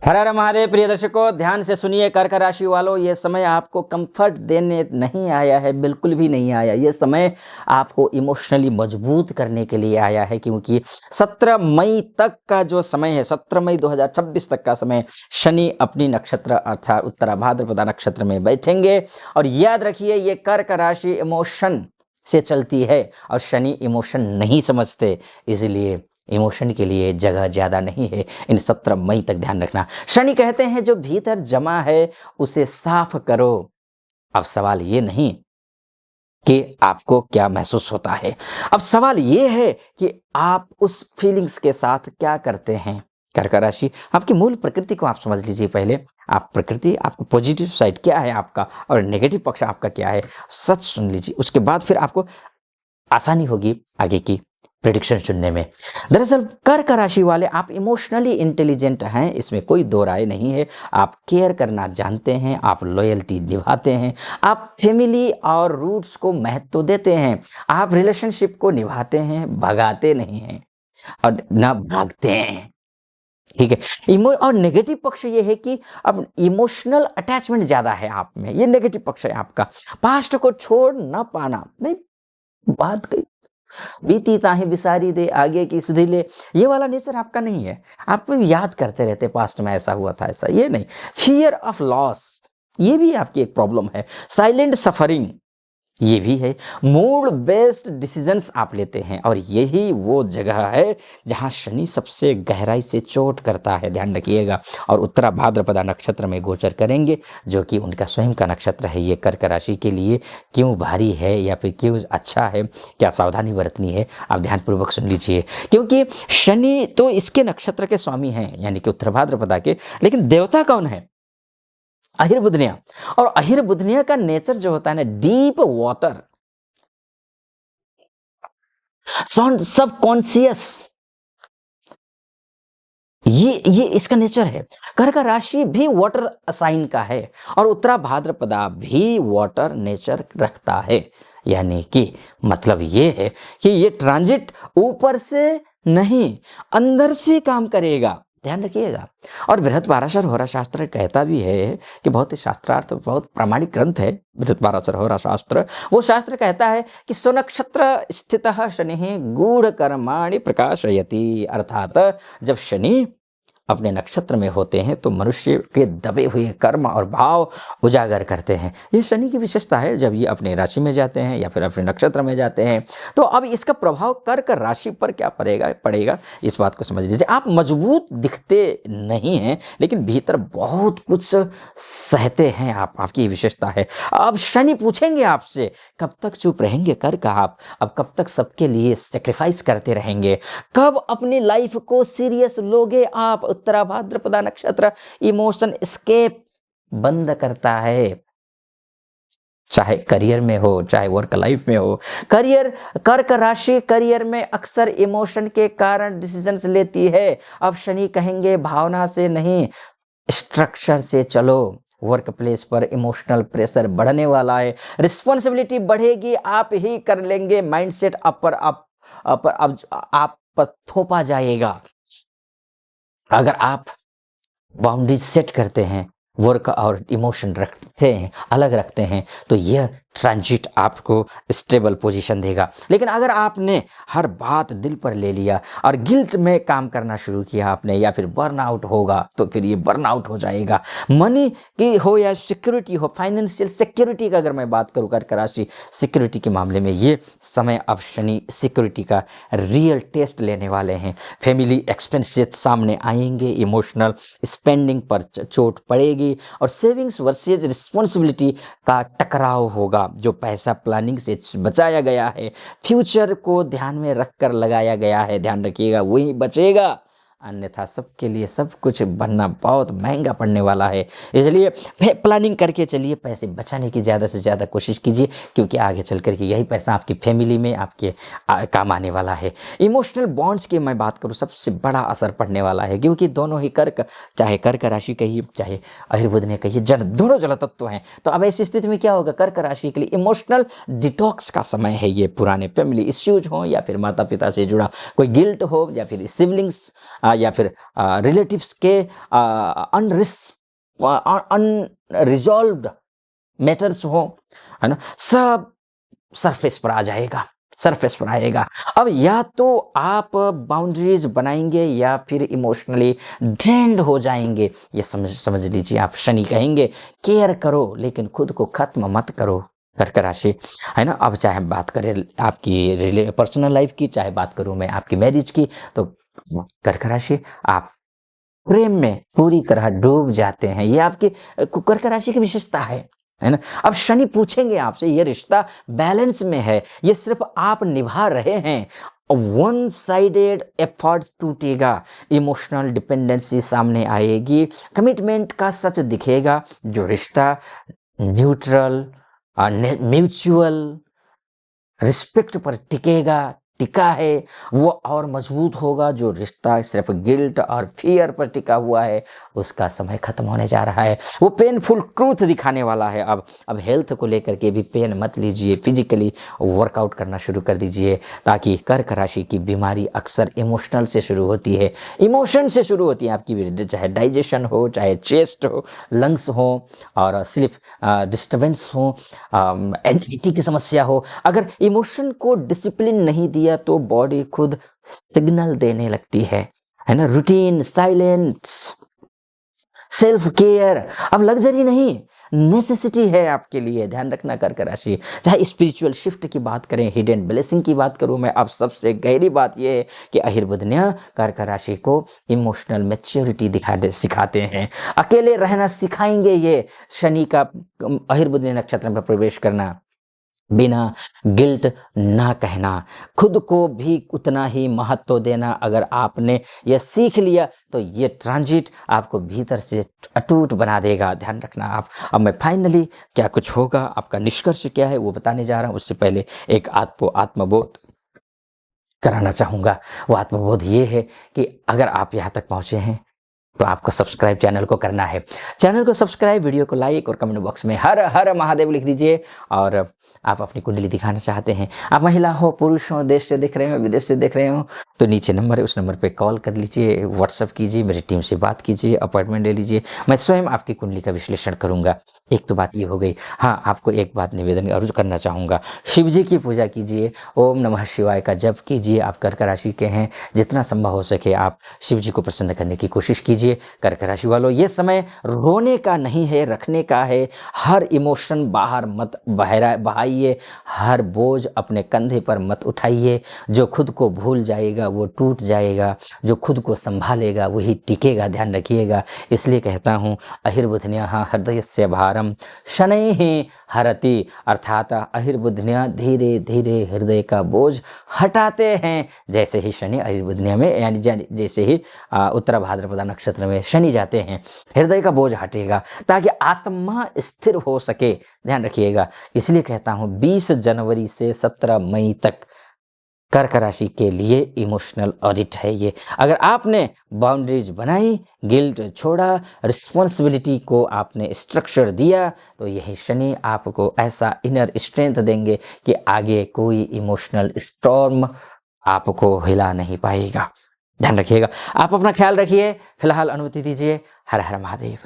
हर हर महादेव। प्रिय दर्शकों, ध्यान से सुनिए। कर्क राशि वालों, ये समय आपको कंफर्ट देने नहीं आया है, बिल्कुल भी नहीं आया। ये समय आपको इमोशनली मजबूत करने के लिए आया है, क्योंकि 17 मई तक का जो समय है, 17 मई 2026 तक का समय, शनि अपनी नक्षत्र अर्थात उत्तरा भाद्रपदा नक्षत्र में बैठेंगे। और याद रखिए, ये कर्क राशि इमोशन से चलती है और शनि इमोशन नहीं समझते, इसलिए इमोशन के लिए जगह ज़्यादा नहीं है। इन 17 मई तक ध्यान रखना। शनि कहते हैं जो भीतर जमा है उसे साफ करो। अब सवाल ये नहीं कि आपको क्या महसूस होता है, अब सवाल ये है कि आप उस फीलिंग्स के साथ क्या करते हैं। कर्क राशि, आपकी मूल प्रकृति को आप समझ लीजिए। पहले आप प्रकृति, आपका पॉजिटिव साइड क्या है आपका, और नेगेटिव पक्ष आपका क्या है, सच सुन लीजिए। उसके बाद फिर आपको आसानी होगी आगे की प्रेडिक्शन चुनने में। दरअसल कर्क राशि वाले, आप इमोशनली इंटेलिजेंट हैं, इसमें कोई दो राय नहीं है। आप केयर करना जानते हैं, आप लॉयल्टी निभाते हैं, आप फैमिली और रूट्स को महत्व देते हैं, आप रिलेशनशिप को निभाते हैं, भगाते नहीं हैं और ना भागते हैं। ठीक है। और नेगेटिव पक्ष ये है कि अब इमोशनल अटैचमेंट ज्यादा है आप में, ये नेगेटिव पक्ष है आपका। पास्ट को छोड़ ना पाना, नहीं बात कही बीती ताही बिसारी दे, आगे की सुधी ले, ये वाला नेचर आपका नहीं है। आप याद करते रहते पास्ट में ऐसा हुआ था, ऐसा, ये नहीं। फियर ऑफ लॉस, ये भी आपकी एक प्रॉब्लम है। साइलेंट सफरिंग, ये भी है। मूड बेस्ड डिसीजंस आप लेते हैं, और यही वो जगह है जहां शनि सबसे गहराई से चोट करता है, ध्यान रखिएगा। और उत्तरा भाद्रपदा नक्षत्र में गोचर करेंगे, जो कि उनका स्वयं का नक्षत्र है। ये कर्क राशि के लिए क्यों भारी है या फिर क्यों अच्छा है, क्या सावधानी बरतनी है, आप ध्यानपूर्वक सुन लीजिए। क्योंकि शनि तो इसके नक्षत्र के स्वामी हैं, यानी कि उत्तरा भाद्रपदा के, लेकिन देवता कौन है? अहिर बुधनिया। और अहिर बुधनिया का नेचर जो होता है ना, डीप वाटर, सब कॉन्शियस, ये इसका नेचर है। कर्क राशि भी वाटर साइन का है, और उत्तरा भाद्रपदा भी वाटर नेचर रखता है। यानी कि मतलब ये है कि ये ट्रांजिट ऊपर से नहीं, अंदर से काम करेगा, ध्यान रखिएगा। और बृहत्पाराशर होरा शास्त्र कहता भी है कि बहुत ही शास्त्रार्थ, बहुत प्रामाणिक ग्रंथ है बृहत्पाराशर होरा शास्त्र। वो शास्त्र कहता है कि स्वनक्षत्र स्थितः शनि गूढ़ कर्माणि प्रकाशयति, अर्थात जब शनि अपने नक्षत्र में होते हैं तो मनुष्य के दबे हुए कर्म और भाव उजागर करते हैं। ये शनि की विशेषता है। जब ये अपने राशि में जाते हैं या फिर अपने नक्षत्र में जाते हैं, तो अब इसका प्रभाव कर्क राशि पर क्या पड़ेगा, इस बात को समझ लीजिए। आप मजबूत दिखते नहीं हैं, लेकिन भीतर बहुत कुछ सहते हैं आप, आपकी विशेषता है। अब शनि पूछेंगे आपसे, कब तक चुप रहेंगे कर्क आप? अब कब तक सबके लिए सेक्रीफाइस करते रहेंगे? कब अपनी लाइफ को सीरियस लोगे आप? उत्तरा भाद्रपदा नक्षत्र इमोशन एस्केप बंद करता है, चाहे करियर में हो, चाहे वर्क लाइफ में हो। करियर, कर्क राशि करियर में अक्सर इमोशन के कारण डिसीजंस लेती है। अब शनि कहेंगे भावना से नहीं, स्ट्रक्चर से चलो। वर्क प्लेस पर इमोशनल प्रेशर बढ़ने वाला है, रिस्पॉन्सिबिलिटी बढ़ेगी, आप ही कर लेंगे। माइंडसेट आप पर थोपा जाएगा। अगर आप बाउंड्रीज सेट करते हैं, वर्क और इमोशन रखते हैं, अलग रखते हैं, तो यह ट्रांजिट आपको स्टेबल पोजीशन देगा। लेकिन अगर आपने हर बात दिल पर ले लिया और गिल्ट में काम करना शुरू किया आपने, या फिर बर्नआउट होगा, तो फिर ये बर्नआउट हो जाएगा। मनी की हो या सिक्योरिटी हो, फाइनेंशियल सिक्योरिटी का अगर मैं बात करूँ, कर्क राशि सिक्योरिटी के मामले में ये समय, अब शनि सिक्योरिटी का रियल टेस्ट लेने वाले हैं। फैमिली एक्सपेंसेस सामने आएंगे, इमोशनल स्पेंडिंग पर चोट पड़ेगी, और सेविंग्स वर्सेज रिस्पॉन्सिबिलिटी का टकराव होगा। जो पैसा प्लानिंग से बचाया गया है, फ्यूचर को ध्यान में रखकर लगाया गया है, ध्यान रखिएगा, वही बचेगा। अन्यथा सबके लिए सब कुछ बनना बहुत महंगा पड़ने वाला है। इसलिए प्लानिंग करके चलिए, पैसे बचाने की ज़्यादा से ज़्यादा कोशिश कीजिए, क्योंकि आगे चल कर के यही पैसा आपकी फैमिली में आपके काम आने वाला है। इमोशनल बॉन्ड्स की मैं बात करूँ, सबसे बड़ा असर पड़ने वाला है, क्योंकि दोनों ही कर्क, चाहे कर्क राशि कहिए चाहे अहिर्बुध कहिए, दोनों जल तत्व हैं। तो अब ऐसी स्थिति में क्या होगा, कर्क राशि के लिए इमोशनल डिटॉक्स का समय है ये। पुराने फैमिली इश्यूज हो, या फिर माता पिता से जुड़ा कोई गिल्ट हो, या फिर सिबलिंग्स या फिर रिलेटिव्स के अनरिजॉल्व्ड मैटर्स हो, है ना, सब सरफेस पर आ जाएगा, सरफेस पर आएगा। अब या तो आप बाउंड्रीज बनाएंगे या फिर इमोशनली ड्रेन्ड हो जाएंगे। ये समझ समझ लीजिए, आप शनि कहेंगे केयर करो लेकिन खुद को खत्म मत करो, कर्क राशि, है ना। अब चाहे बात करें आपकी पर्सनल लाइफ की, चाहे बात करूं मैं आपकी मैरिज की, तो कर्क राशि आप प्रेम में पूरी तरह डूब जाते हैं। ये आपकी कर्क राशि की विशेषता है ना। अब शनि पूछेंगे आपसे, ये रिश्ता बैलेंस में है, ये सिर्फ आप निभा रहे हैं, वन साइडेड एफर्ट्स टूटेगा, इमोशनल डिपेंडेंसी सामने आएगी, कमिटमेंट का सच दिखेगा। जो रिश्ता न्यूट्रल म्यूचुअल रिस्पेक्ट पर टिका है वो और मजबूत होगा। जो रिश्ता सिर्फ गिल्ट और फियर पर टिका हुआ है उसका समय खत्म होने जा रहा है, वो पेनफुल ट्रूथ दिखाने वाला है। अब हेल्थ को लेकर के भी पेन मत लीजिए, फिजिकली वर्कआउट करना शुरू कर दीजिए, ताकि कर्क राशि की बीमारी अक्सर इमोशनल से शुरू होती है, इमोशन से शुरू होती है आपकी, चाहे डाइजेशन हो, चाहे चेस्ट हो, लंग्स हो, और स्लीप डिस्टर्बेंस हो, एंजाइटी की समस्या हो। अगर इमोशन को डिसिप्लिन नहीं दिया तो बॉडी खुद सिग्नल देने लगती है ना। रूटीन, साइलेंस, सेल्फ केयर अब लग्जरी नहीं, नेसेसिटी है आपके लिए, ध्यान रखना कर्क राशि। चाहे स्पिरिचुअल शिफ्ट की बात करें, हिडन ब्लेसिंग की बात करूं मैं, अब सबसे गहरी बात यह है कि अहिर्बुधन्य कर्क राशि को इमोशनल मैच्योरिटी सिखाते हैं, अकेले रहना सिखाएंगे। ये शनि का अहिर्बुधन्य नक्षत्र में प्रवेश करना, बिना गिल्ट ना कहना, खुद को भी उतना ही महत्व देना। अगर आपने यह सीख लिया तो ये ट्रांजिट आपको भीतर से अटूट बना देगा, ध्यान रखना आप। अब मैं फाइनली क्या कुछ होगा, आपका निष्कर्ष क्या है वो बताने जा रहा हूं। उससे पहले एक आत्मबोध कराना चाहूँगा। वो आत्मबोध ये है कि अगर आप यहाँ तक पहुँचे हैं तो आपको सब्सक्राइब चैनल को करना है, चैनल को सब्सक्राइब, वीडियो को लाइक और कमेंट बॉक्स में हर हर महादेव लिख दीजिए। और आप अपनी कुंडली दिखाना चाहते हैं, आप महिला हो, पुरुष हो, देश से देख रहे हो, विदेश से देख रहे हो, तो नीचे नंबर है, उस नंबर पे कॉल कर लीजिए, व्हाट्सअप कीजिए, मेरी टीम से बात कीजिए, अपॉइंटमेंट ले लीजिए, मैं स्वयं आपकी कुंडली का विश्लेषण करूंगा। एक तो बात ये हो गई। हाँ, आपको एक बात निवेदन और करना चाहूँगा, शिव जी की पूजा कीजिए, ओम नमः शिवाय का जप कीजिए। आप कर्क राशि के हैं, जितना संभव हो सके आप शिव जी को प्रसन्न करने की कोशिश कीजिए। कर्क राशि वालों, ये समय रोने का नहीं है, रखने का है। हर इमोशन बाहर मत बहाइए, हर बोझ अपने कंधे पर मत उठाइए। जो खुद को भूल जाएगा वो टूट जाएगा, जो खुद को संभालेगा वही टिकेगा, ध्यान रखिएगा। इसलिए कहता हूँ, अहिर्बुधन्यः हृदयस्य भारम शनैः हरति, अर्थात अहिर्बुधन्य धीरे धीरे हृदय का बोझ हटाते हैं। जैसे ही शनि अहिर्बुधन्य में, यानी जैसे ही उत्तर भाद्रपदा नक्षत्र में शनि जाते हैं, हृदय का बोझ हटेगा ताकि आत्मा स्थिर हो सके, ध्यान रखिएगा। इसलिए कहता हूं 20 जनवरी से 17 मई तक कर्क राशि के लिए इमोशनल ऑडिट है ये। अगर आपने बाउंड्रीज बनाई, गिल्ट छोड़ा, रिस्पॉन्सिबिलिटी को आपने स्ट्रक्चर दिया, तो यही शनि आपको ऐसा इनर स्ट्रेंथ देंगे कि आगे कोई इमोशनल स्टॉर्म आपको हिला नहीं पाएगा। ध्यान रखिएगा, आप अपना ख्याल रखिए। फिलहाल अनुमति दीजिए। हर हर महादेव।